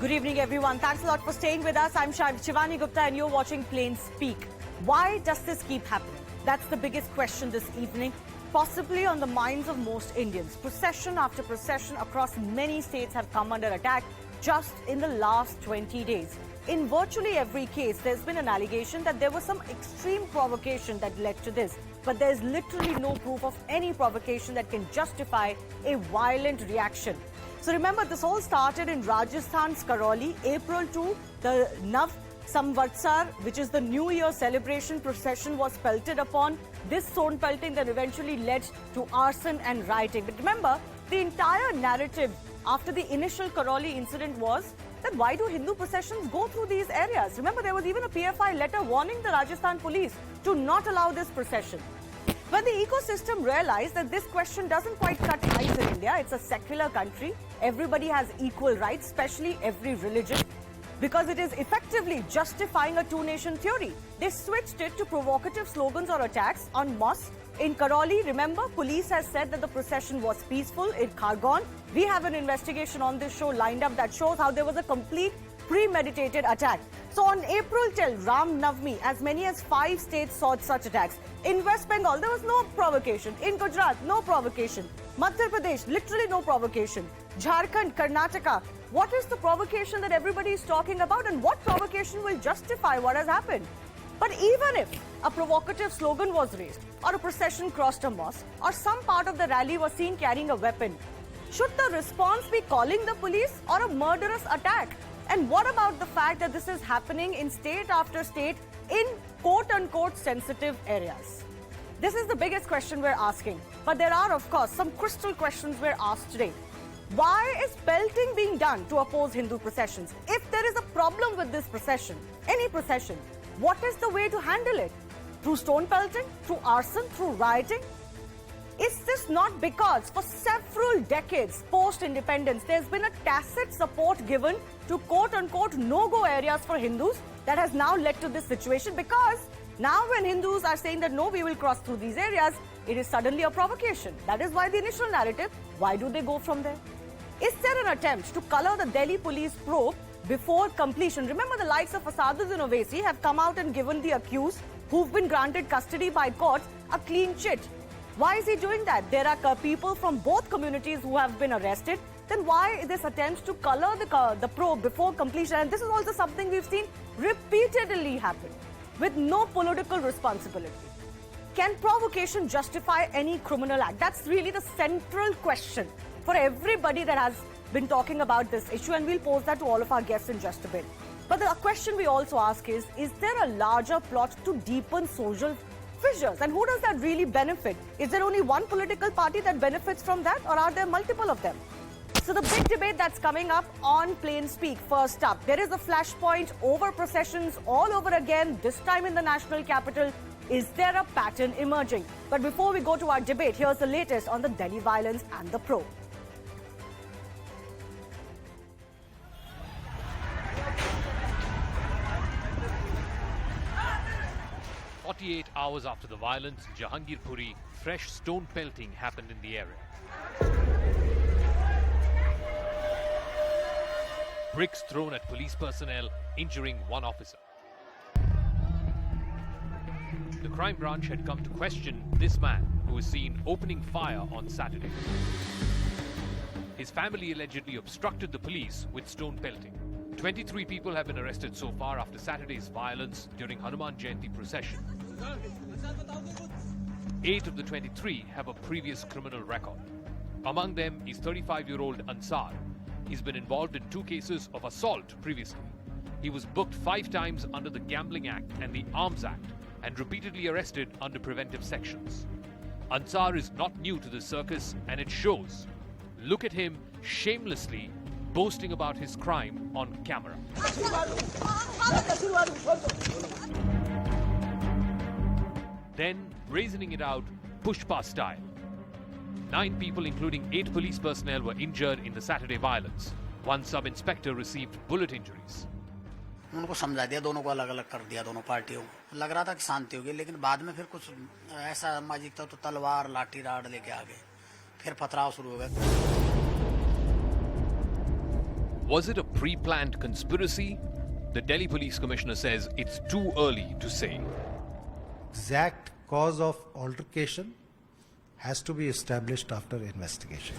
Good evening, everyone. Thanks a lot for staying with us. I'm Shivani Gupta, and you're watching Plain Speak. Why does this keep happening? That's the biggest question this evening, possibly on the minds of most Indians. Procession after procession across many states have come under attack just in the last 20 days. In virtually every case, there's been an allegation that there was some extreme provocation that led to this. But there's literally no proof of any provocation that can justify a violent reaction. So remember, this all started in Rajasthan's Karoli, April 2, the Nav Samvatsar, which is the New Year celebration procession, was pelted upon. This stone pelting that eventually led to arson and rioting. But remember, the entire narrative after the initial Karoli incident was that why do Hindu processions go through these areas? Remember, there was even a PFI letter warning the Rajasthan police to not allow this procession. When the ecosystem realized that this question doesn't quite cut ties in India, it's a secular country, everybody has equal rights, especially every religion, because it is effectively justifying a two-nation theory. They switched it to provocative slogans or attacks on mosques. In Karoli, remember, police has said that the procession was peaceful. In Khargone, we have an investigation on this show lined up that shows how there was a complete premeditated attack. So on April 10, Ram Navami, as many as 5 states saw such attacks. In West Bengal, there was no provocation. In Gujarat, no provocation. Madhya Pradesh, literally no provocation. Jharkhand, Karnataka, what is the provocation that everybody is talking about, and what provocation will justify what has happened? But even if a provocative slogan was raised, or a procession crossed a mosque, or some part of the rally was seen carrying a weapon, should the response be calling the police or a murderous attack? And what about the fact that this is happening in state after state in quote-unquote sensitive areas? This is the biggest question we're asking. But there are, of course, some crystal questions we're asked today. Why is pelting being done to oppose Hindu processions? If there is a problem with this procession, any procession, what is the way to handle it? Through stone pelting? Through arson? Through rioting? Is this not because for several decades post-independence, there's been a tacit support given to quote-unquote no-go areas for Hindus that has now led to this situation? Because now when Hindus are saying that no, we will cross through these areas, it is suddenly a provocation. That is why the initial narrative, why do they go from there? Is there an attempt to color the Delhi police probe before completion? Remember, the likes of Asaduddin Owaisi have come out and given the accused who've been granted custody by courts a clean chit. Why is he doing that? There are people from both communities who have been arrested. Then why this attempt to color the probe before completion? And this is also something we've seen repeatedly happen with no political responsibility. Can provocation justify any criminal act? That's really the central question for everybody that has been talking about this issue, and we'll pose that to all of our guests in just a bit. But the question we also ask is there a larger plot to deepen social fissures? And who does that really benefit? Is there only one political party that benefits from that, or are there multiple of them? So the big debate that's coming up on Plain Speak. First up, there is a flashpoint over processions all over again, this time in the national capital. Is there a pattern emerging? But before we go to our debate, here's the latest on the Delhi violence and the probe. 48 hours after the violence in Jahangirpuri, fresh stone pelting happened in the area. Bricks thrown at police personnel, injuring one officer. The crime branch had come to question this man, who was seen opening fire on Saturday. His family allegedly obstructed the police with stone pelting. 23 people have been arrested so far after Saturday's violence during Hanuman Jayanti procession. 8 of the 23 have a previous criminal record. Among them is 35-year-old Ansar. He's been involved in 2 cases of assault previously. He was booked 5 times under the Gambling Act and the Arms Act and repeatedly arrested under preventive sections. Ansar is not new to the circus, and it shows. Look at him shamelessly boasting about his crime on camera. Then brazening it out Pushpa style. 9 people, including 8 police personnel, were injured in the Saturday violence. 1 sub-inspector received bullet injuries. उनको समझा दिया, दोनों को अलग अलग कर दिया, दोनों पार्टियों को। लग रहा था कि शांति होगी, लेकिन बाद में फिर कुछ ऐसा असामाजिक था तो तलवार लाठी राड लेके आ गए, फिर पथराव शुरू हो गया। Was it a pre-planned conspiracy? The Delhi Police Commissioner says it's too early to say. Exact cause of altercation has to be established after investigation.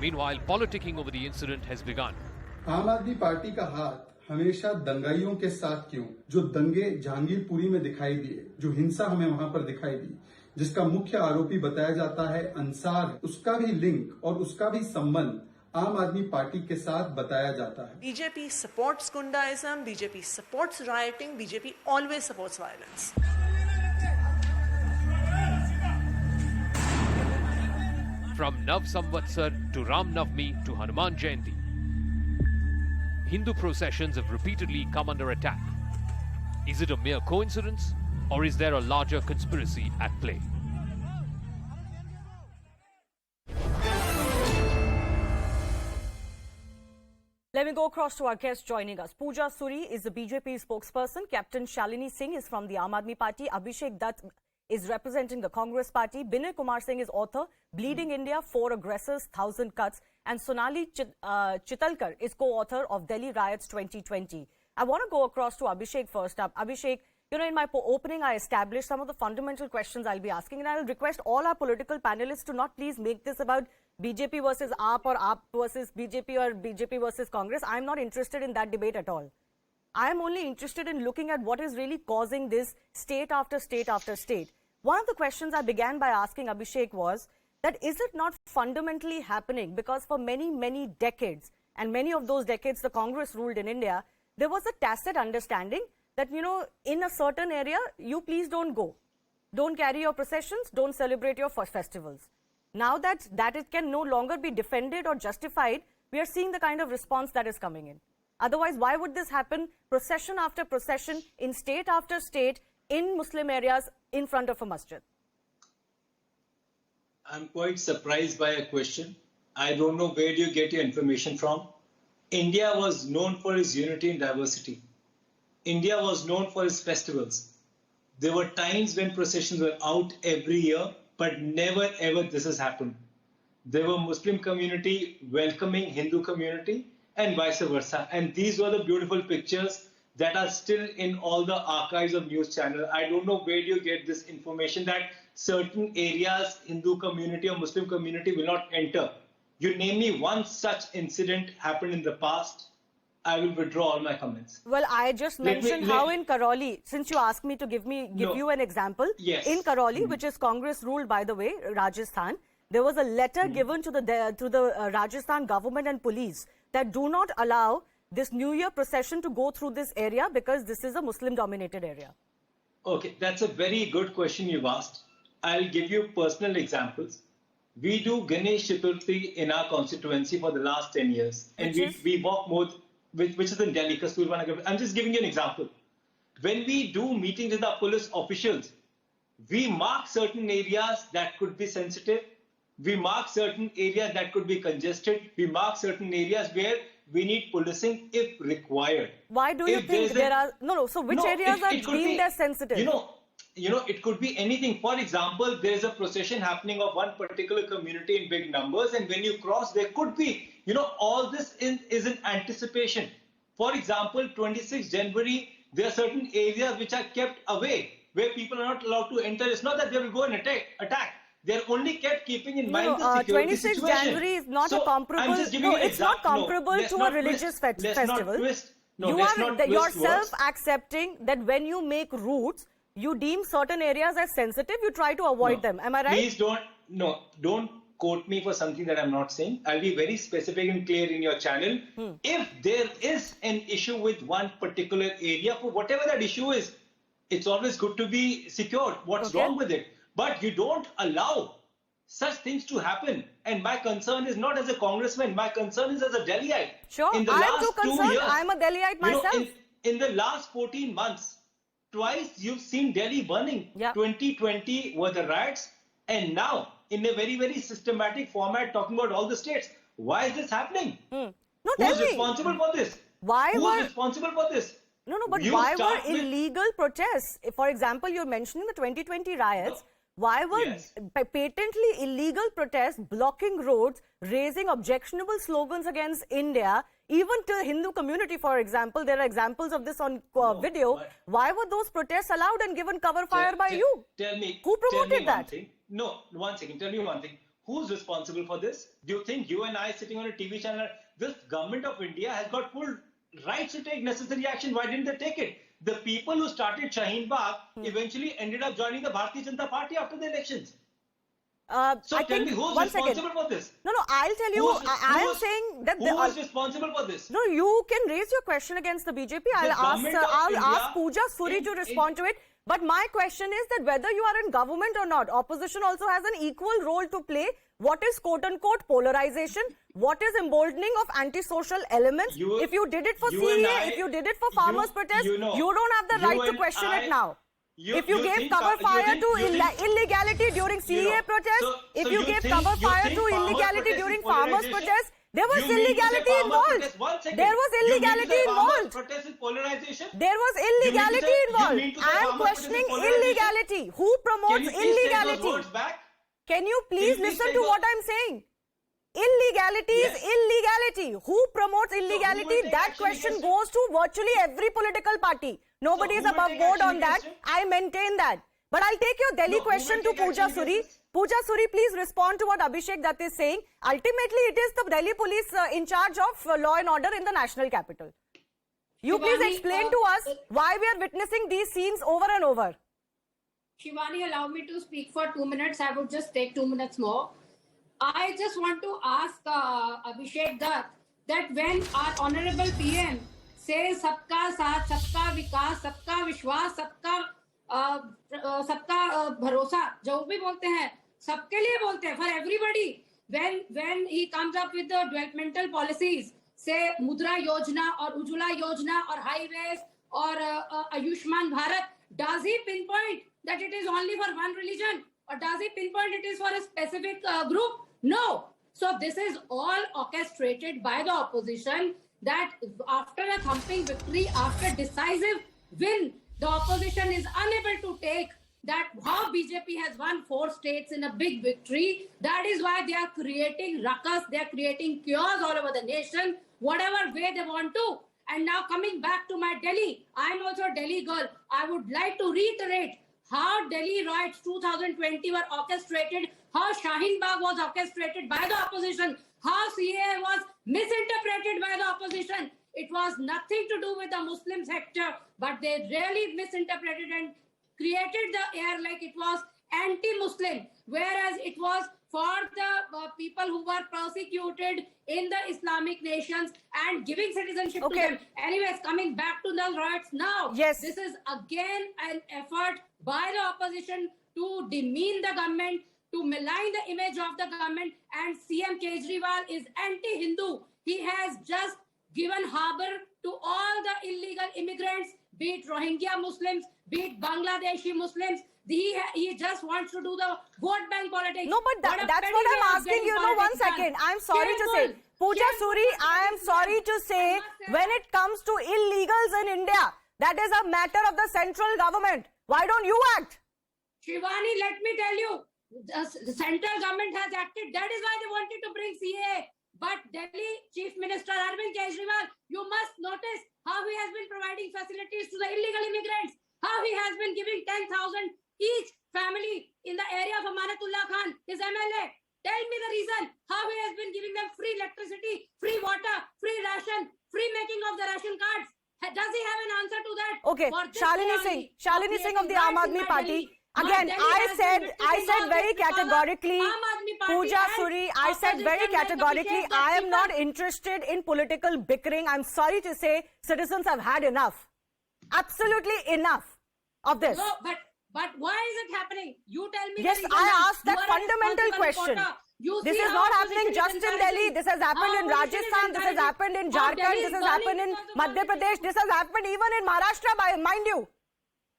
Meanwhile, politicking over the incident has begun. आम आदमी party का हाथ हमेशा दंगाइयों के साथ क्यों? जो दंगे जहांगीरपुरी में दिखाई दिए, जो हिंसा हमें वहां पर दिखाई दी, जिसका मुख्य आरोपी बताया जाता है अंसार, उसका भी लिंक और उसका भी संबंध आम आदमी पार्टी के साथ बताया जाता है. BJP supports Gundaism, BJP supports rioting, BJP always supports violence. From Nav Samvatsar to Ram Navami to Hanuman Jayanti, Hindu processions have repeatedly come under attack. Is it a mere coincidence, or is there a larger conspiracy at play? Let me go across to our guest joining us. Pooja Suri is the BJP spokesperson. Captain Shalini Singh is from the Aam Aadmi Party. Abhishek Dutt is representing the Congress Party. Binay Kumar Singh is author, Bleeding India, 4 Aggressors, 1,000 Cuts. And Sonali Chitalkar is co-author of Delhi Riots 2020. I want to go across to Abhishek first up. Abhishek, you know, in my opening, I established some of the fundamental questions I'll be asking. And I'll request all our political panelists to not please make this about BJP versus AAP or AAP versus BJP or BJP versus Congress. I'm not interested in that debate at all. I'm only interested in looking at what is really causing this state after state after state. One of the questions I began by asking Abhishek was that is it not fundamentally happening because for many, many decades, and many of those decades the Congress ruled in India, there was a tacit understanding that, you know, in a certain area, you please don't go. Don't carry your processions, don't celebrate your festivals. Now that it can no longer be defended or justified, we are seeing the kind of response that is coming in. Otherwise, why would this happen procession after procession in state after state in Muslim areas in front of a masjid? I'm quite surprised by a question. I don't know where do you get your information from. India was known for its unity and diversity. India was known for its festivals. There were times when processions were out every year, but never ever this has happened. There were Muslim community welcoming Hindu community and vice versa. And these were the beautiful pictures that are still in all the archives of news channel. I don't know where you get this information that certain areas, Hindu community or Muslim community will not enter. You name me one such incident happened in the past, I will withdraw all my comments. Well, I just mentioned how in Karoli, since you asked me to give you an example, yes. In Karoli, which is Congress ruled, by the way, Rajasthan, there was a letter given to the Rajasthan government and police that do not allow this New Year procession to go through this area because this is a Muslim-dominated area. Okay, that's a very good question you've asked. I'll give you personal examples. We do Ganesh Chaturthi in our constituency for the last 10 years. And we walk more, which is in Delhi, Kasturba Nagar. I'm just giving you an example. When we do meetings with our police officials, we mark certain areas that could be sensitive. We mark certain areas that could be congested. We mark certain areas where we need policing if required. Why do you think there are... No, so which areas are deemed as sensitive? You know, it could be anything. For example, there's a procession happening of one particular community in big numbers, and when you cross, there could be, all this is in anticipation. For example, 26 January, there are certain areas which are kept away, where people are not allowed to enter. It's not that they will go and attack. They're only kept keeping in mind the security 26 situation. January is not a comparable... it's not comparable to a religious festival. You are yourself accepting that when you make routes, you deem certain areas as sensitive, you try to avoid them. Am I right? Please don't quote me for something that I'm not saying. I'll be very specific and clear in your channel. If there is an issue with one particular area, for whatever that issue is, it's always good to be secured. What's wrong with it? But you don't allow such things to happen. And my concern is not as a congressman, my concern is as a Delhiite. Sure, I'm too concerned. I'm a Delhiite myself. In the last 14 months, twice you've seen Delhi burning. 2020 were the riots, and now in a very, very systematic format talking about all the states. Why is this happening? No, Who's responsible for this? Who's responsible for this? No, but why were illegal protests? For example, you're mentioning the 2020 riots. Why were Yes. patently illegal protests blocking roads, raising objectionable slogans against India, even to the Hindu community, for example? There are examples of this on video. but- Why were those protests allowed and given cover fire by you? Tell me. Who tell promoted me that? One thing. No, one second. Tell me one thing. Who's responsible for this? Do you think you and I sitting on a TV channel, this government of India has got full rights to take necessary action? Why didn't they take it? The people who started Shaheen Bagh eventually ended up joining the Bharatiya Janata Party after the elections. So I tell think, me, who's one responsible second. for this? No, I'll tell you. I am saying that who is responsible for this? No, you can raise your question against the BJP. I'll ask India Pooja Suri to respond to it. But my question is that whether you are in government or not, opposition also has an equal role to play. What is quote-unquote polarization? What is emboldening of antisocial elements? If you did it for CEA, if you did it for farmers' protests, you don't have the right to question it now. If you gave cover fire to illegality during CEA protests, if you gave cover fire to illegality during farmers' protests, there was illegality involved. There was illegality involved. There was illegality involved. I am questioning illegality. Who promotes illegality? Can you please listen to what I'm saying? Illegality is illegality. Who promotes illegality? That question goes to virtually every political party. Nobody is above board on that. I maintain that. But I'll take your Delhi question to Pooja Suri. Pooja Suri, please respond to what Abhishek Dutt is saying. Ultimately, it is the Delhi police in charge of law and order in the national capital. You please explain to us why we are witnessing these scenes over and over. Shivani, allow me to speak for 2 minutes. I would just take 2 minutes more. I just want to ask Abhishek Dutt that when our Honorable PM says सबका साथ, सबका विकास, सबका विश्वास, सबका भरोसा, जो भी बोलते हैं, सबके लिए बोलते हैं, for everybody. When he comes up with the developmental policies, say मुद्रा योजना और उज्ज्वला योजना और highways और Ayushman Bharat, does he pinpoint that it is only for one religion, or does he pinpoint it is for a specific group? No. So this is all orchestrated by the opposition, that after a thumping victory, after decisive win, the opposition is unable to take that how BJP has won 4 states in a big victory. That is why they are creating ruckus, they are creating chaos all over the nation, whatever way they want to. And now coming back to my Delhi, I am also a Delhi girl. I would like to reiterate how Delhi riots 2020 were orchestrated, how Shaheen Bagh was orchestrated by the opposition, how CAA was misinterpreted by the opposition. It was nothing to do with the Muslim sector, but they really misinterpreted and created the air like it was anti-Muslim, whereas it was for the people who were persecuted in the Islamic nations and giving citizenship to them. Anyways, coming back to the riots now, this is again an effort by the opposition to demean the government, to malign the image of the government, and CM Kejriwal is anti-Hindu. He has just given harbor to all the illegal immigrants, be it Rohingya Muslims, be it Bangladeshi Muslims. He just wants to do the vote bank politics. No, but that's what I'm asking you. No, 1 second. I'm sorry to say. Pooja Suri, I am sorry to say, when it comes to illegals in India, that is a matter of the central government. Why don't you act? Shivani, let me tell you, the central government has acted. That is why they wanted to bring CAA. But Delhi Chief Minister Arvind Kejriwal, you must notice how he has been providing facilities to the illegal immigrants, how he has been giving 10,000 each family in the area of Amanatullah Khan, his MLA. Tell me the reason how he has been giving them free electricity, free water, free ration, free making of the ration cards. Does he have an answer to that? Okay, Shalini Singh of the Aam Aadmi Party. Again, I said very categorically, Pooja Suri, I said very categorically, I am not interested in political bickering. I'm sorry to say, citizens have had enough. Absolutely enough of this. No, but why is it happening? You tell me. Yes, I asked that fundamental question. This is not happening just in Delhi. This has happened in Rajasthan. This has happened in Jharkhand. This has happened in Madhya Pradesh. This has happened even in Maharashtra, mind you.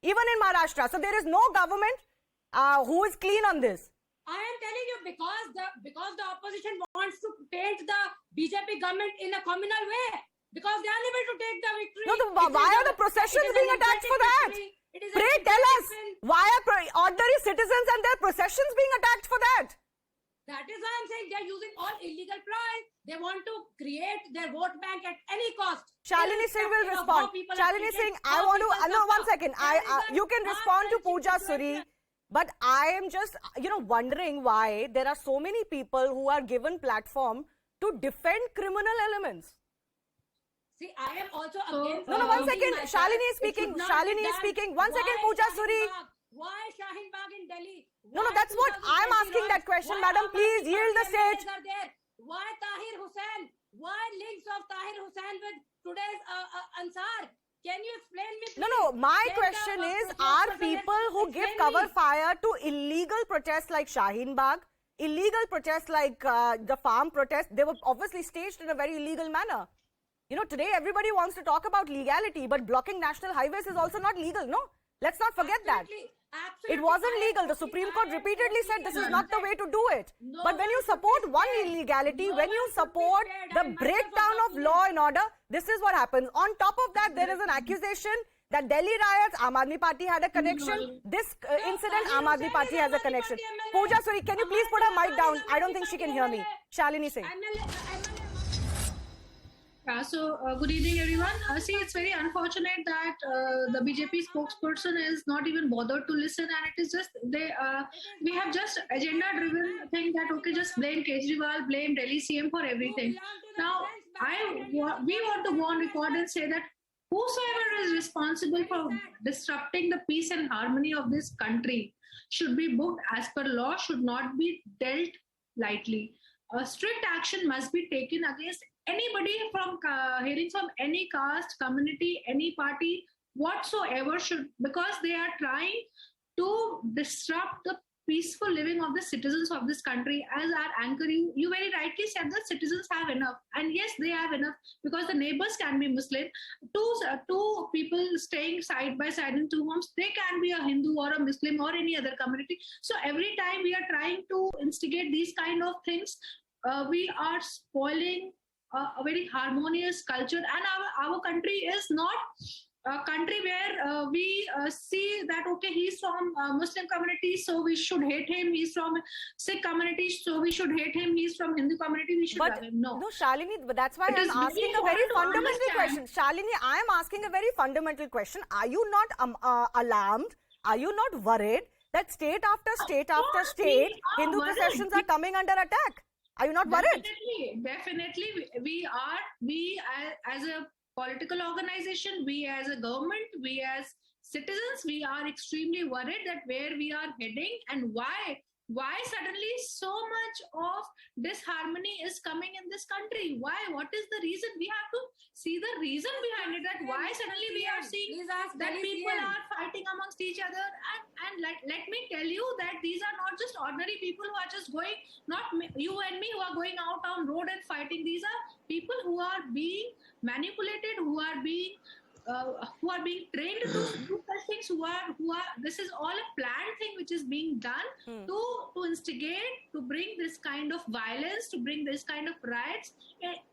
Even in Maharashtra. So there is no government who is clean on this. I am telling you, because the opposition wants to paint the BJP government in a communal way. Because they are unable to take the victory. No, why are the processions being attacked for that? Pray tell us. Why are ordinary citizens and their processions being attacked for that? That is why I'm saying they're using all illegal ploy. They want to create their vote bank at any cost. Shalini Singh will respond. Shalini Singh, I want to, no, 1 second. You can respond to Pooja Suri, but I am just, wondering why there are so many people who are given platform to defend criminal elements. See, I am also against... No, 1 second. Shalini is speaking. Shalini is speaking. 1 second, Pooja Suri. Why Shaheen Bagh in Delhi? No, that's what I'm asking that question, madam. Please yield the stage. Why Tahir Hussain? Why links of Tahir Hussain with today's Ansar? Can you explain me, please? No. My question is, are people who give cover fire to illegal protests like Shaheen Bagh, illegal protests like the farm protests, they were obviously staged in a very illegal manner. Today everybody wants to talk about legality, but blocking national highways is also not legal, no? Let's not forget that. It wasn't legal. The Supreme Court repeatedly said this is not the way to do it. But when you support one illegality, when you support the breakdown of law and order, this is what happens. On top of that, there is an accusation that Delhi riots, Aam Aadmi Party had a connection. This incident, Aam Aadmi Party has a connection. Pooja Suri, can you please put her mic down? I don't think she can hear me. Shalini Singh. Good evening, everyone. See, it's very unfortunate that the BJP spokesperson is not even bothered to listen, and it is just we have just agenda-driven thing that just blame Kejriwal, blame Delhi CM for everything. Now, we want to go on record and say that whosoever is responsible for disrupting the peace and harmony of this country should be booked as per law, should not be dealt lightly. Strict action must be taken against anybody from hailing from any caste, community, any party whatsoever, because they are trying to disrupt the peaceful living of the citizens of this country. As our anchor, you very rightly said that citizens have enough, and yes, they have enough, because the neighbors can be Muslim. Two people staying side by side in two homes, they can be a Hindu or a Muslim or any other community. So every time we are trying to instigate these kind of things, we are spoiling a very harmonious culture, and our country is not a country where we see that he's from Muslim community, so we should hate him. He's from Sikh community, so we should hate him. He's from Hindu community, we should love him. No, Shalini, that's why I'm asking a very fundamental question. Shalini, I'm asking a very fundamental question. Are you not alarmed? Are you not worried that state after state after state, Hindu processions are coming under attack? Are you not worried? Definitely, we are. We as a political organization, we as a government, we as citizens, we are extremely worried that where we are heading and why suddenly so much of disharmony is coming in this country. Why? What is the reason? We have to see the reason behind it, that why suddenly we are seeing that people are fighting amongst each other. And let me tell you that these are not just ordinary people who are just going, not you and me, who are going out on road and fighting. These are people who are being manipulated, who are being trained to do such things, who are this is all a planned thing which is being done to instigate, to bring this kind of violence, to bring this kind of riots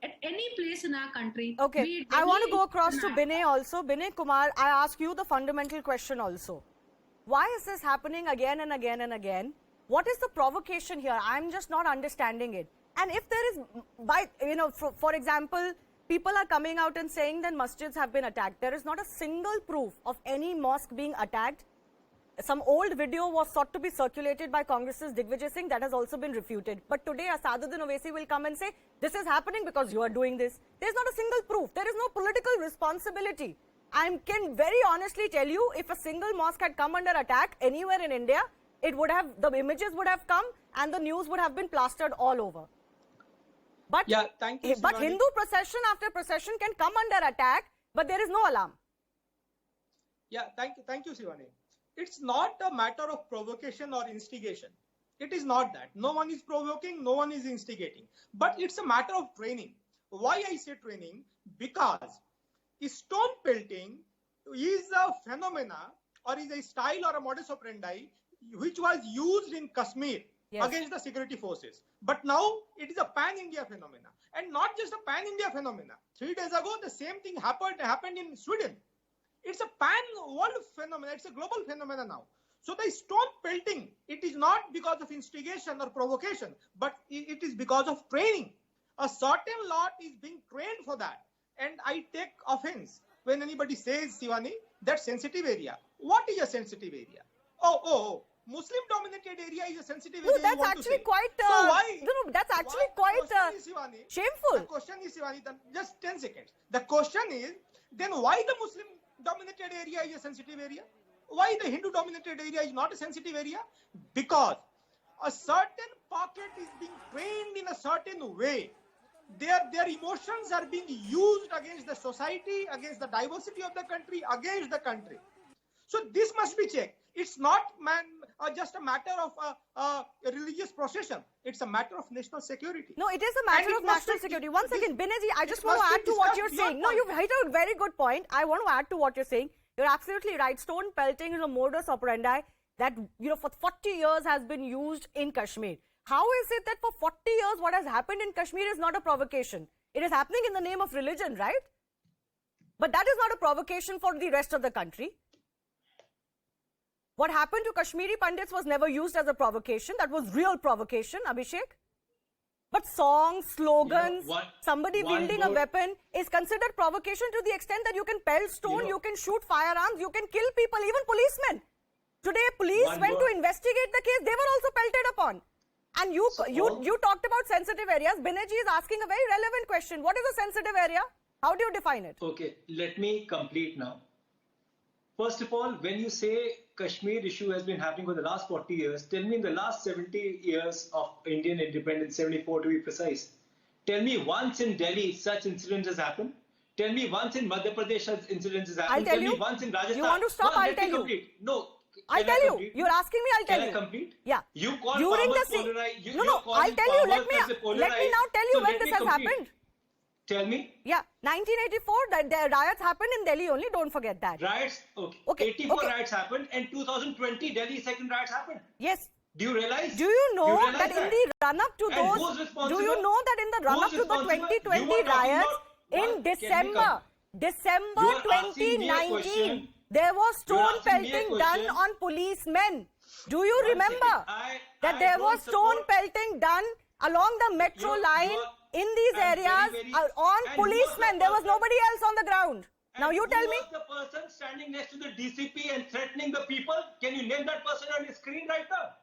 at any place in our country. Okay, I want to go across to Binay also. Binay Kumar, I ask you the fundamental question also. Why is this happening again and again and again? What is the provocation here? I'm just not understanding it. And if there is, for example, people are coming out and saying that masjids have been attacked. There is not a single proof of any mosque being attacked. Some old video was sought to be circulated by Congress's Digvijay Singh. That has also been refuted. But today, Asaduddin Owaisi will come and say, this is happening because you are doing this. There is not a single proof. There is no political responsibility. I can very honestly tell you, if a single mosque had come under attack anywhere in India, the images would have come and the news would have been plastered all over. But, yeah, thank you, but Hindu procession after procession can come under attack, but there is no alarm. Yeah, thank you, Shivani. It's not a matter of provocation or instigation. It is not that. No one is provoking, no one is instigating. But it's a matter of training. Why I say training? Because stone pelting is a phenomena, or is a style or a modus operandi which was used in Kashmir against the security forces. But now it is a pan-India phenomena. And not just a pan-India phenomena. 3 days ago, the same thing happened in Sweden. It's a pan-world phenomena. It's a global phenomena now. So the stone pelting, it is not because of instigation or provocation, but it is because of training. A certain lot is being trained for that. And I take offense when anybody says, Shivani, that sensitive area. What is a sensitive area? Oh, Muslim-dominated area is a sensitive area. No, that's actually quite. So why? No, that's actually quite shameful. The question is, Shivani, just 10 seconds. The question is, then why the Muslim-dominated area is a sensitive area? Why the Hindu-dominated area is not a sensitive area? Because a certain pocket is being trained in a certain way. Their emotions are being used against the society, against the diversity of the country, against the country. So this must be checked. It's not just a matter of a religious procession. It's a matter of national security. No, it is a matter of national security. One second, Binayji, I just want to add to what you're saying. No, you've hit a very good point. I want to add to what you're saying. You're absolutely right. Stone pelting is a modus operandi that, for 40 years has been used in Kashmir. How is it that for 40 years what has happened in Kashmir is not a provocation? It is happening in the name of religion, right? But that is not a provocation for the rest of the country. What happened to Kashmiri Pandits was never used as a provocation. That was real provocation, Abhishek. But songs, slogans, somebody wielding a weapon is considered provocation to the extent that you can pelt stone, you can shoot firearms, you can kill people, even policemen. Today, police went to investigate the case. They were also pelted upon. And you talked about sensitive areas. Binayji is asking a very relevant question. What is a sensitive area? How do you define it? Okay, let me complete now. First of all, when you say Kashmir issue has been happening for the last 40 years, tell me in the last 70 years of Indian independence, 74 to be precise, tell me once in Delhi such incidents has happened. Tell me once in Madhya Pradesh such incidents has happened. I'll tell you. Me once in Rajasthan. You want to stop? I'll tell you. No. I'll tell you. You're asking me, I'll tell you. Can I complete? Yeah. You call during farmers the polarized. No, I'll tell you. Let me now tell you when this has happened. Tell me. Yeah, 1984, the riots happened in Delhi only, don't forget that. Riots, okay. 84 riots happened and 2020 Delhi second riots happened. Yes. Do you realize? Do you know that in the run-up to those, do you know that in the run-up to the 2020 riots, in December 2019, there was stone pelting done on policemen. Do you remember that there was stone pelting done along the metro line in these areas on policemen? There was nobody else on the ground. Now you tell me. Who was the person standing next to the DCP and threatening the people? Can you name that person on your screen right now?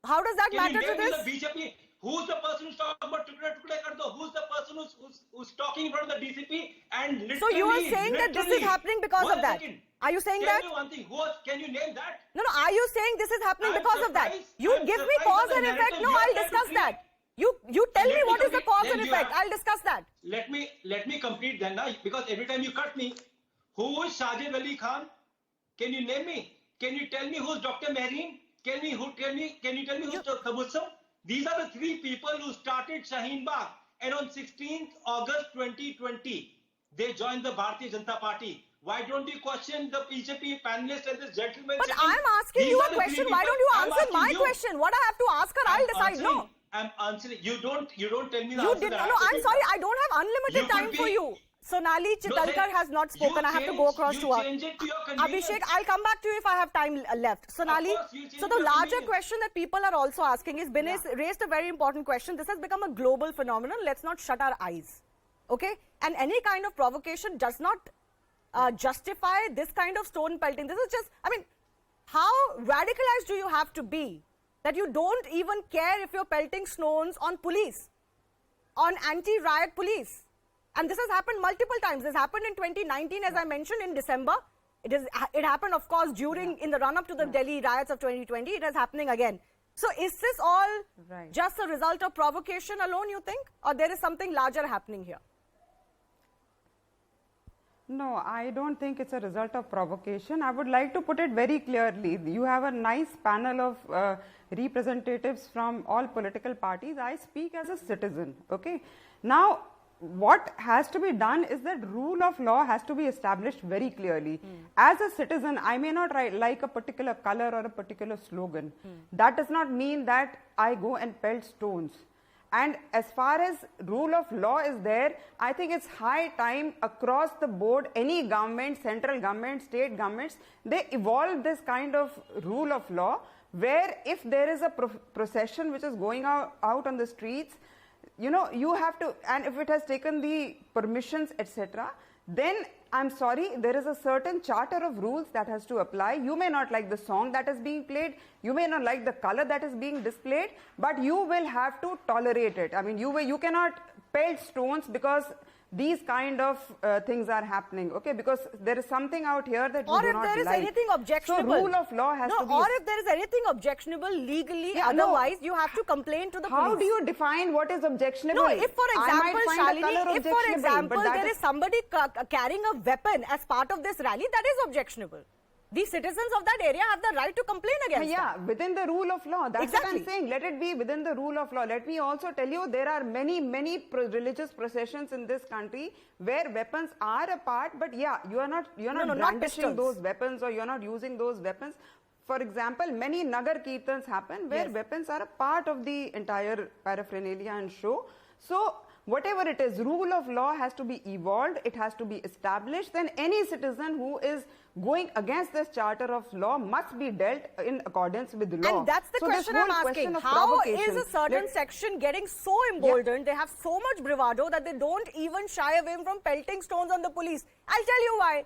How does that matter to this? The BJP? Who's the person who's talking about tukde kar do? Who's the person who's talking in front of the DCP and literally? So you are saying that this is happening because of that? Are you saying that? Tell me one thing. Can you name that? No. Are you saying this is happening because of that? You give me cause and effect. No, I'll discuss that. You tell me what is the cause and effect. I'll discuss that. Let me complete then now, because every time you cut me. Who is Shahid Ali Khan? Can you name me? Can you tell me who's Dr. Mehreen? Can you tell me who's Tabussum? These are the three people who started Shaheen Bagh, and on 16th August 2020 they joined the Bharatiya Janata Party. Why don't you question the BJP panelists and this gentleman? But I'm asking you a question. Why don't you answer my question? What I have to ask her, I'll decide. No. I'm answering. You don't tell me the answer. You did. No, I'm sorry. I don't have unlimited time for you. Sonali Chitalkar has not spoken. I have to go across to her. Abhishek, I'll come back to you if I have time left. Sonali, so the larger question that people are also asking is, Binay raised a very important question. This has become a global phenomenon. Let's not shut our eyes. Okay? And any kind of provocation does not justify this kind of stone pelting. This is just, how radicalized do you have to be that you don't even care if you're pelting stones on police, on anti-riot police? And this has happened multiple times. This happened in 2019, as I mentioned, in December. It happened, of course, in the run-up to the Delhi riots of 2020. It is happening again. So is this all just a result of provocation alone, you think? Or there is something larger happening here? No, I don't think it's a result of provocation. I would like to put it very clearly. You have a nice panel of representatives from all political parties. I speak as a citizen, okay? Now, what has to be done is that rule of law has to be established very clearly. As a citizen, I may not like a particular color or a particular slogan. That does not mean that I go and pelt stones. And as far as rule of law is there, I think it's high time across the board, any government, central government, state governments, they evolve this kind of rule of law where if there is a procession which is going out on the streets, you know, you have to, and if it has taken the permissions, etc., then I'm sorry, there is a certain charter of rules that has to apply. You may not like the song that is being played, you may not like the color that is being displayed, but you will have to tolerate it. I mean, you cannot pelt stones because these kind of things are happening, okay? Because there is something out here that you do not like. Or if there is anything objectionable. So rule of law has to be... Or if there is anything objectionable legally, otherwise you have to complain to the police. How do you define what is objectionable? No, if for example, Shalini, if for example there is somebody carrying a weapon as part of this rally, that is objectionable. The citizens of that area have the right to complain against that. Within the rule of law. That's what I'm saying. Let it be within the rule of law. Let me also tell you, there are many religious processions in this country where weapons are a part, but you are not brandishing those weapons, or you're not using those weapons. For example, many Nagar Kirtans happen where weapons are a part of the entire paraphernalia and show. So whatever it is, rule of law has to be evolved, it has to be established, then any citizen who is going against this charter of law must be dealt in accordance with the law. And that's the question I'm asking. How is a certain section getting so emboldened, they have so much bravado that they don't even shy away from pelting stones on the police? I'll tell you why.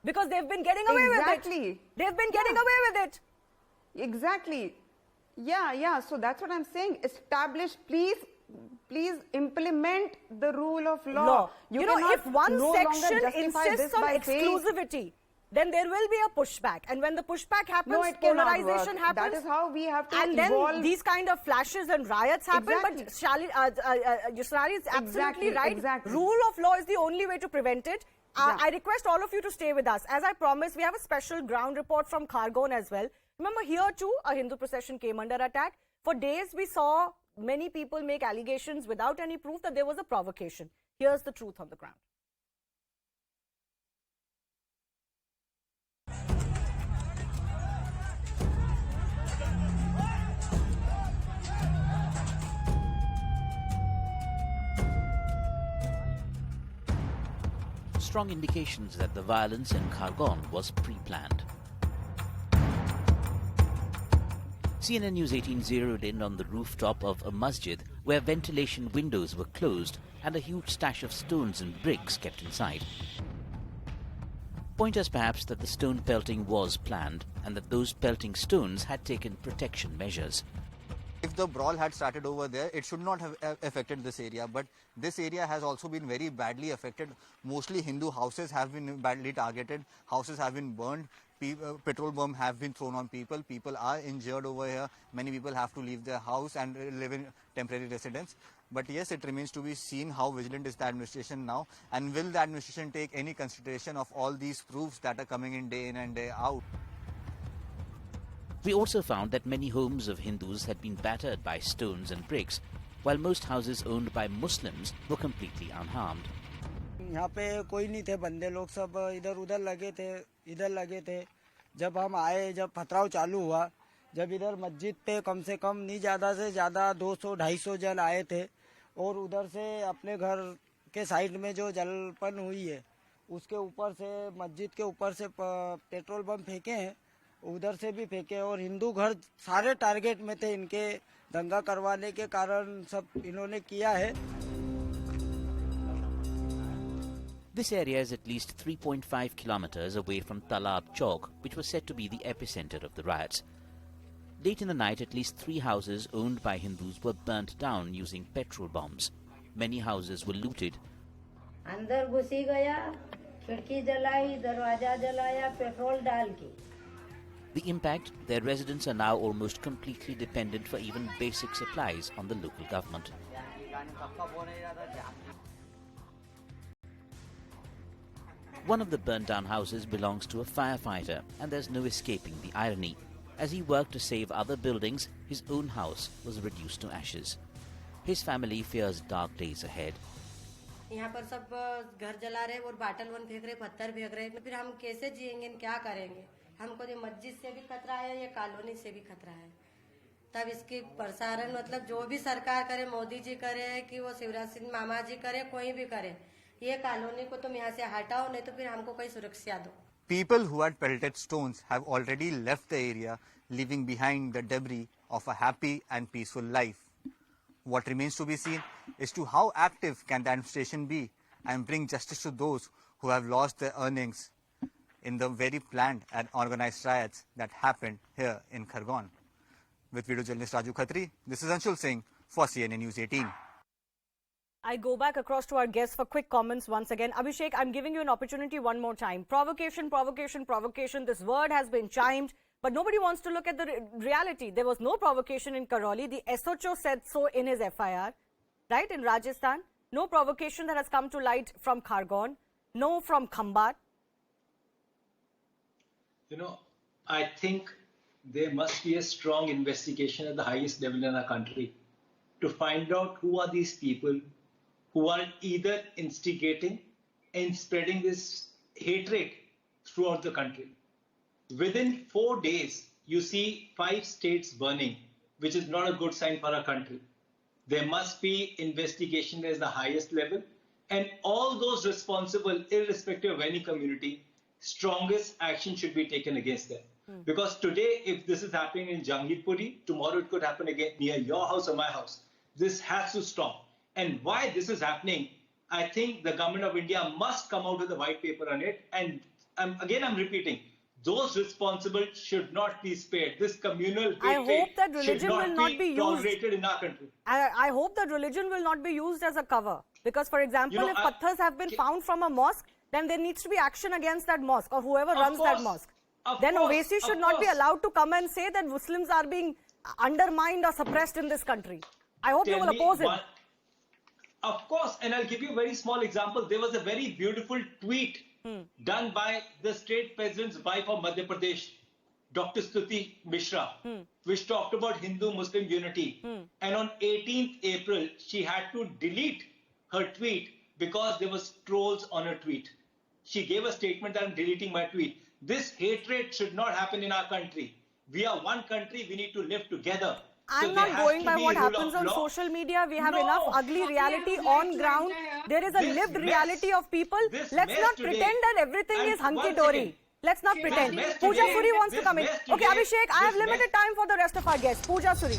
Because they've been getting away with it. They've been getting away with it. Exactly. Yeah. So that's what I'm saying. Establish, please implement the rule of law. You know, if one section insists on exclusivity, then there will be a pushback. And when the pushback happens, polarization happens. That is how we have to evolve. Then these kind of flashes and riots happen. But Yusrari is absolutely right. Rule of law is the only way to prevent it. I request all of you to stay with us. As I promised, we have a special ground report from Khargone as well. Remember, here too, a Hindu procession came under attack. For days, we saw many people make allegations without any proof that there was a provocation. Here's the truth on the ground. Strong indications that the violence in Khargone was pre-planned. CNN News 18 zeroed in on the rooftop of a masjid where ventilation windows were closed and a huge stash of stones and bricks kept inside. Point us perhaps that the stone pelting was planned and that those pelting stones had taken protection measures. If the brawl had started over there, it should not have affected this area, but this area has also been very badly affected. Mostly Hindu houses have been badly targeted, houses have been burned, petrol bombs have been thrown on people, people are injured over here, many people have to leave their house and live in temporary residence. But yes, it remains to be seen how vigilant is the administration now, and will the administration take any consideration of all these proofs that are coming in and day out. We also found that many homes of Hindus had been battered by stones and bricks, while most houses owned by Muslims were completely unharmed. यहाँ पे कोई नहीं थे, बंदे लोग सब इधर उधर लगे थे। जब हम आए, जब पथराव चालू हुआ, जब इधर मस्जिद पे कम से कम नहीं ज़्यादा से ज़्यादा 200-250 जन आए थे, और उधर से अपने घर के साइड में जो जलपन हुई है, उसके ऊपर से मस्जिद के ऊपर से पेट्रोल बम फेंके हैं, उधर से भी फेंके, और हिंदू घर सारे टारगेट में थे। इनके दंगा करवाने के कारण सब इन्होंने किया है। This area is at least 3.5 kilometers away from Talab Chowk, which was said to be the epicenter of the riots. Late in the night, at least 3 houses owned by Hindus were burnt down using petrol bombs. Many houses were looted. अंदर घुसी गया, खिड़की जलाई, दरवाजा जलाया, petrol डाल के। The impact, their residents are now almost completely dependent for even basic supplies on the local government. One of the burnt-down houses belongs to a firefighter, and there's no escaping the irony. As he worked to save other buildings, his own house was reduced to ashes. His family fears dark days ahead. यहाँ पर सब घर जला रहे और bottle one फेंक रहे, पत्थर फेंक रहे, फिर हम कैसे जिएंगे, क्या करेंगे? हमको ये मस्जिद से भी खतरा है, ये कॉलोनी से भी खतरा है। तब इसकी प्रसारण मतलब जो भी सरकार करे, मोदी जी करे कि वो शिवराज सिंह मामा जी करे, कोई भी करे, ये कॉलोनी को तुम यहाँ से हटाओ, नहीं तो फिर हमको कोई सुरक्षा दो. People who had pelted stones have already left the area, leaving behind the debris of a happy and peaceful life. What remains to be seen is to how active can the administration be and bring justice to those who have lost their earnings in the very planned and organized riots that happened here in Khargone. With video journalist Raju Khatri, this is Anshul Singh for CNN News 18. I go back across to our guests for quick comments once again. Abhishek, I'm giving you an opportunity one more time. Provocation, provocation, provocation. This word has been chimed, but nobody wants to look at the reality. There was no provocation in Karoli. The SHO said so in his FIR, right, in Rajasthan. No provocation that has come to light from Khargone. No from Khambat. You know, I think there must be a strong investigation at the highest level in our country to find out who are these people who are either instigating and spreading this hatred throughout the country. Within 4 days, you see 5 states burning, which is not a good sign for our country. There must be investigation at the highest level, and all those responsible, irrespective of any community, strongest action should be taken against them. Because today, if this is happening in Jahangirpuri, tomorrow it could happen again near your house or my house. This has to stop. And why this is happening, I think the government of India must come out with a white paper on it. And I'm repeating, those responsible should not be spared. This communal hatred should not be tolerated in our country. I hope that religion will not be used as a cover. Because, for example, if pathars have been found from a mosque, then there needs to be action against that mosque or whoever runs that mosque. Then Owaisi should not be allowed to come and say that Muslims are being undermined or suppressed in this country. I hope you will oppose it. Of course, and I'll give you a very small example. There was a very beautiful tweet done by the state president's wife of Madhya Pradesh, Dr. Stuti Mishra, which talked about Hindu-Muslim unity. And on 18th April, she had to delete her tweet because there was trolls on her tweet. She gave a statement that I'm deleting my tweet. This hatred should not happen in our country. We are one country, we need to live together. I'm not going by what happens on social media. We have enough ugly reality on ground. There is a lived reality of people. Let's not pretend that everything is hunky-dory. Let's not pretend. Pooja Suri wants to come in. Okay, Abhishek, I have limited time for the rest of our guests. Pooja Suri.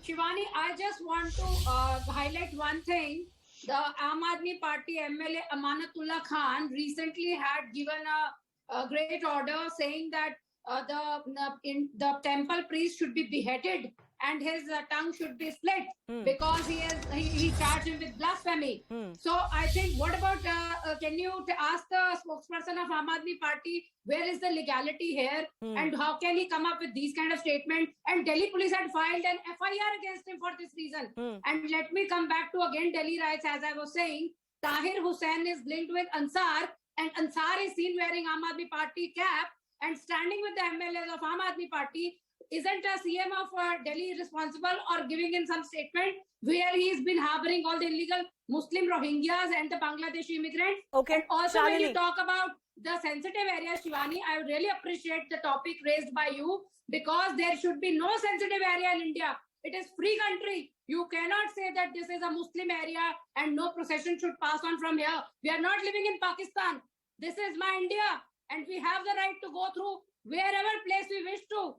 Shivani, I just want to highlight one thing. The Aam Aadmi Party MLA Amanatullah Khan recently had given a great order saying that the temple priest should be beheaded and his tongue should be split because he charged him with blasphemy. So I think, what about, can you ask the spokesperson of Aam Aadmi Party, where is the legality here and how can he come up with these kind of statements? And Delhi police had filed an FIR against him for this reason. And let me come back to again Delhi riots. As I was saying, Tahir Hussain is linked with Ansar, and Ansar is seen wearing Aam Aadmi Party cap and standing with the MLAs of Aam Aadmi Party. Isn't a CM of Delhi responsible or giving in some statement where he's been harboring all the illegal Muslim Rohingyas and the Bangladeshi immigrants? Okay. And also, Shalini, when you talk about the sensitive areas, Shivani, I really appreciate the topic raised by you, because there should be no sensitive area in India. It is free country. You cannot say that this is a Muslim area and no procession should pass on from here. We are not living in Pakistan. This is my India, and we have the right to go through wherever place we wish to.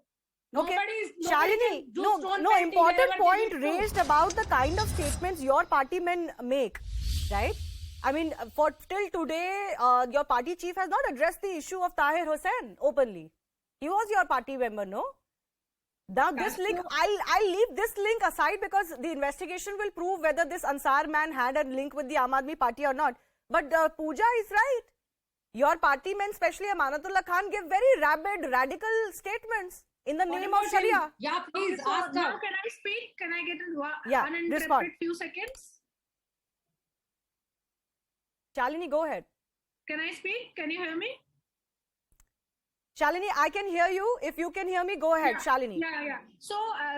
Okay, Shalini, no important point raised about the kind of statements your party men make, right? I mean, for till today, your party chief has not addressed the issue of Tahir Hussain openly. He was your party member, no? Now this link, I'll leave this link aside because the investigation will prove whether this Ansar man had a link with the Aam Aadmi Party or not. But Pooja is right. Your party men, especially Amanatullah Khan, give very rabid, radical statements in the name of Sharia. Yeah, please ask her. Now can I speak? Can I get uninterrupted few seconds? Shalini, go ahead. Can I speak? Can you hear me? Shalini, I can hear you. If you can hear me, go ahead, Shalini. Yeah. So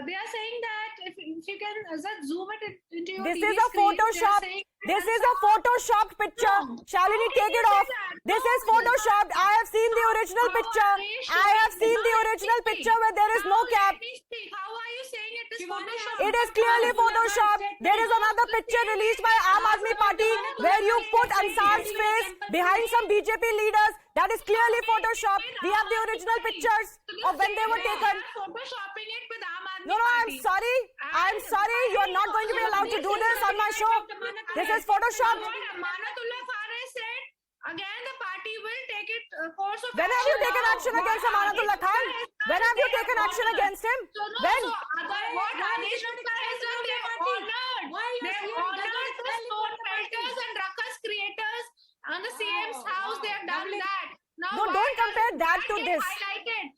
they are saying that if you can just zoom it into your This TV is a screen, Photoshop. they're saying This is a Photoshopped picture. Shalini, take it off. This is Photoshopped. I have seen the original picture. I have seen the original picture where there is no cap. How are you saying it is Photoshop? It is clearly Photoshopped. There is another picture released by Aam Aadmi Party where you put Ansar's face behind some BJP leaders. That is clearly Photoshopped. We have the original pictures of when they were taken. Photoshopping it with Aam Aadmi No, I'm sorry. I'm sorry. You are not going to be allowed to do this on my show. This is Photoshopped. Amanatullah Fareh said, again the party will take it course of When have you taken action against Amanatullah Khan? When have you taken action against him? When? What Anish Gupta has done, they've honored the stone pelters and ruckus creators on the CM's house. They have done that. No, don't compare that to this.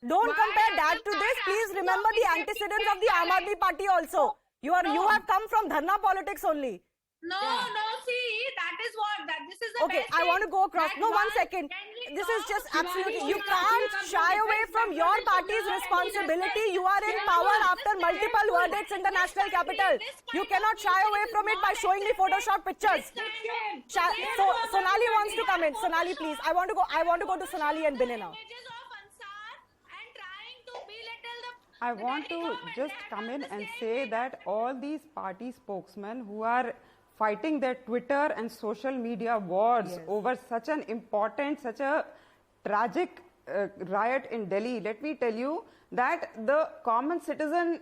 Don't compare that to this. Please remember the antecedents of the Aam Aadmi Party also. You have come from dharna politics only. No, see, that is what, this is the Okay, best I want to thing. go across. That No, one one, second. can we This talk? is just Shivani, absolutely, you you can't come shy to away defend from your federalism party's and responsibility. You are in Shivani, power you after understand multiple for verdicts in the national capital. You cannot shy away from it by showing me Photoshop pictures. So Sonali wants to come in. Sonali, please. I want to go to Sonali and Binay now. I want to just come in and say that all these party spokesmen who are fighting their Twitter and social media wars over such an important, such a tragic riot in Delhi, let me tell you that the common citizen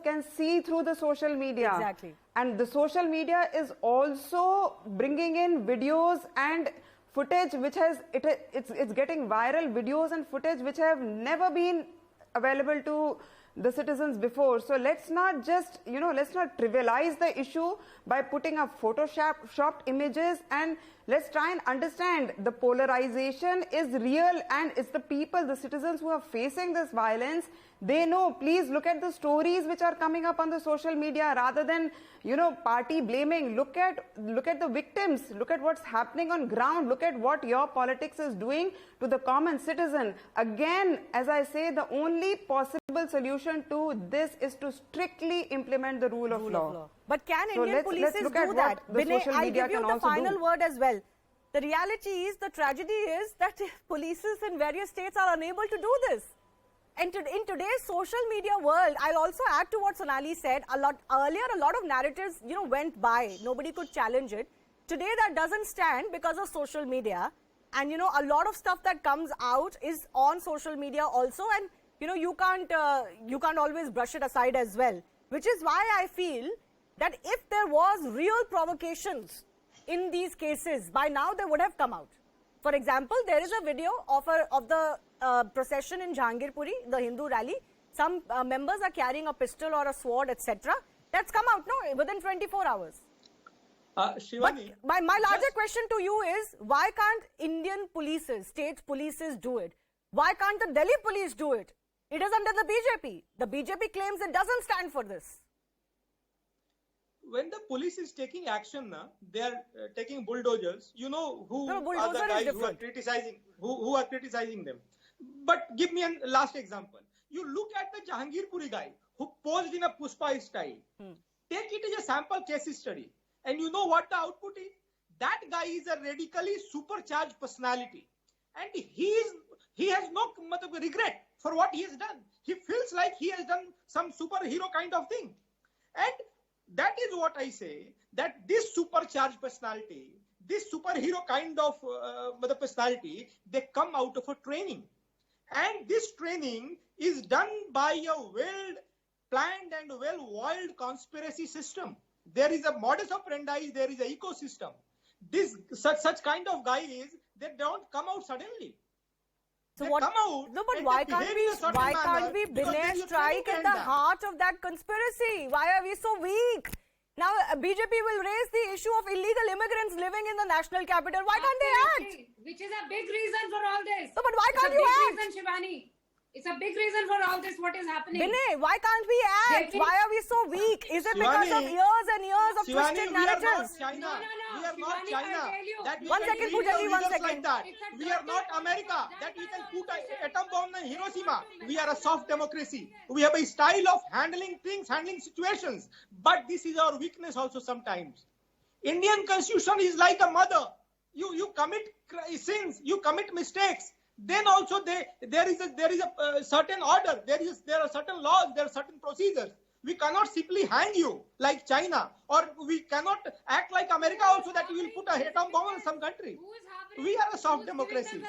can see through the social media. Exactly. And the social media is also bringing in videos and footage which it's getting viral, videos and footage which have never been available to the citizens before. So let's not just, let's not trivialize the issue by putting up photoshopped images, and let's try and understand the polarization is real, and it's the people, the citizens who are facing this violence. They know. Please look at the stories which are coming up on the social media rather than, party blaming. Look at the victims. Look at what's happening on ground. Look at what your politics is doing to the common citizen. Again, as I say, the only possible solution to this is to strictly implement the rule of law. But can So Indian police let's look do at that? what the Binay, social I'll media give you can the also final do. word as well. The reality is, the tragedy is that police in various states are unable to do this. And in today's social media world, I'll also add to what Sonali said. Earlier, a lot of narratives, went by. Nobody could challenge it. Today, that doesn't stand because of social media. And, a lot of stuff that comes out is on social media also. And, you can't always brush it aside as well. Which is why I feel that if there was real provocations in these cases, by now they would have come out. For example, there is a video of the procession in Jahangirpuri, the Hindu rally. Some members are carrying a pistol or a sword, etc. That's come out, within 24 hours. Shivani, but my larger question to you is, why can't Indian polices, state polices do it? Why can't the Delhi police do it? It is under the BJP. The BJP claims it doesn't stand for this. When the police is taking action, they are taking bulldozers. You know who are the guys who are criticizing, who are criticizing them. But give me a last example. You look at the Jahangirpuri guy who posed in a Pushpa style. Take it as a sample case study. And you know what the output is? That guy is a radically supercharged personality. And he has no regret for what he has done. He feels like he has done some superhero kind of thing. And that is what I say, that this supercharged personality, this superhero kind of personality, they come out of a training. And this training is done by a well-planned and well-oiled conspiracy system. There is a modus operandi, there is an ecosystem. Such kind of guys, they don't come out suddenly. So they what? Come out. No, but why can't we Binay strike at the heart of that conspiracy? Why are we so weak? Now BJP will raise the issue of illegal immigrants living in the national capital. Why can't they act? Which is a big reason for all this. No, but why can't you act? Reason, Shivani. It's a big reason for all this, what is happening. Vinay, why can't we act? Why are we so weak? Is it because of years and years of twisted narratives? We are not China. That we One can second, treat Pooja ji, our 1 leaders second. like that. We are not America. That we can put an atom bomb in Hiroshima. We are a soft democracy. We have a style of handling things, handling situations. But this is our weakness also sometimes. Indian constitution is like a mother. You commit sins, you commit mistakes. Then also there is a certain order. There are certain laws. There are certain procedures. We cannot simply hang you like China, or we cannot act like America also that we will put a atom bomb on some country. We are a soft democracy,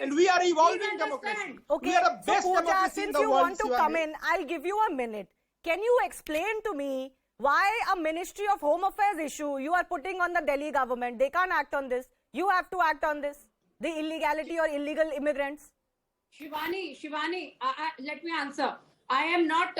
and we are evolving democracy. Okay, we are the best so Pooja, democracy in since the you world. want to come in, I'll give you a minute. Can you explain to me why a Ministry of Home Affairs issue you are putting on the Delhi government? They can't act on this. You have to act on this. The illegality or illegal immigrants. Shivani, let me answer. I am not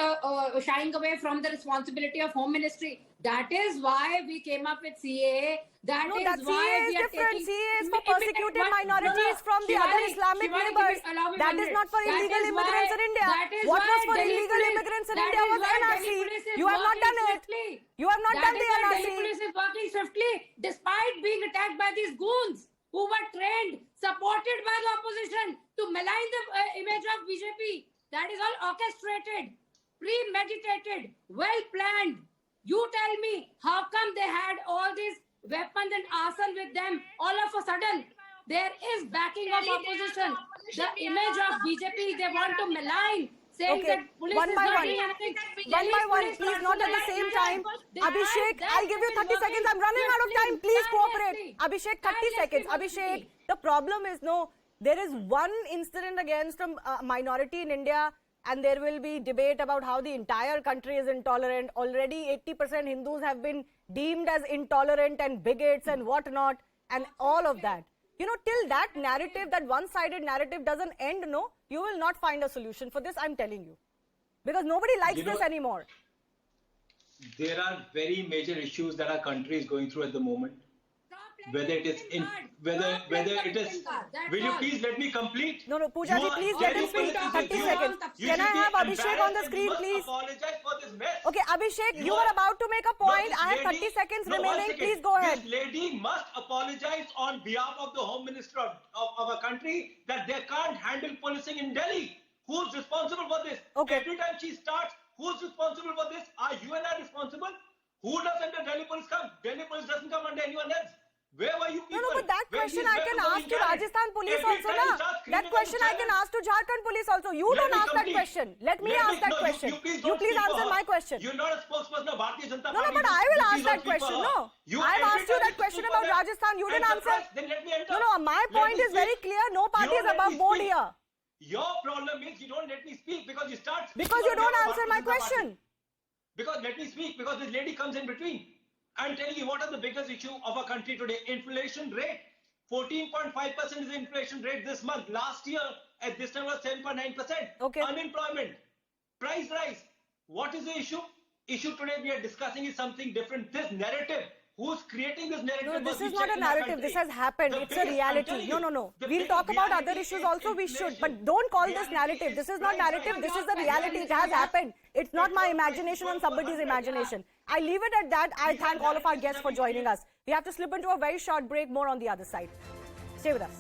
shying away from the responsibility of Home Ministry. That is why we came up with CAA. That No, is that why CAA is we are different. taking... CAA is for persecuted minorities from the other Islamic neighbors. That is not for illegal immigrants in India. What was for illegal immigrants in India was NRC. You have not done it. You have not done the NRC. Delhi police is working swiftly despite being attacked by these goons who were trained, supported by the opposition to malign the image of BJP. That is all orchestrated, premeditated, well planned. You tell me, how come they had all these weapons and arsenal with them all of a sudden? There is backing of opposition. The image of BJP they want to malign, saying Okay, that police one is by not one. doing anything. One by one, please, not at the same time. Abhishek, I'll give you 30 seconds. I'm running out of time. Please cooperate. Abhishek, 30 seconds. Abhishek, the problem is, no, there is one incident against a minority in India, and there will be debate about how the entire country is intolerant. Already 80% Hindus have been deemed as intolerant and bigots and whatnot, and all of that. You know, till that narrative, that one-sided narrative doesn't end, no, you will not find a solution for this, I'm telling you. Because nobody likes this anymore. There are very major issues that our country is going through at the moment. Whether it is whether it is, will you please let me complete? No, Pooja ji, please let him speak. 30 seconds. Can I have Abhishek on the screen, please? Apologize for this mess. Okay, Abhishek, you were about to make a point. I have 30 seconds remaining. Please go ahead. This lady must apologize on behalf of the Home Minister of a country that they can't handle policing in Delhi. Who's responsible for this? Okay. Every time she starts, who's responsible for this? Are you and I responsible? Who does under Delhi police come? Delhi police doesn't come under anyone else. Where were you people? No, but that question I can ask to Rajasthan police also, na? That question I can ask to Jharkhand police also. You don't ask that question. Let me ask that question. You please answer my question. You're not a spokesperson of Bharatiya Janata Party. No, but I will ask that question. No, I've asked you that question about Rajasthan. You didn't answer. Then let me enter. No, my point is very clear. No party is above board here. Your problem is you don't let me speak because you start. Because you don't answer my question. Because let me speak because this lady comes in between. I'm telling you what are the biggest issue of our country today. Inflation rate. 14.5% is the inflation rate this month. Last year at this time was 7.9%. Okay. Unemployment. Price rise. What is the issue? Issue today we are discussing is something different. This narrative. Who's creating this narrative? No, this is not a narrative. This has happened. It's a reality. No. We'll talk about other issues also. We should. But don't call this narrative. This is not narrative. This is the reality. It has happened. It's not my imagination and somebody's imagination. I leave it at that. I thank all of our guests for joining us. We have to slip into a very short break. More on the other side. Stay with us.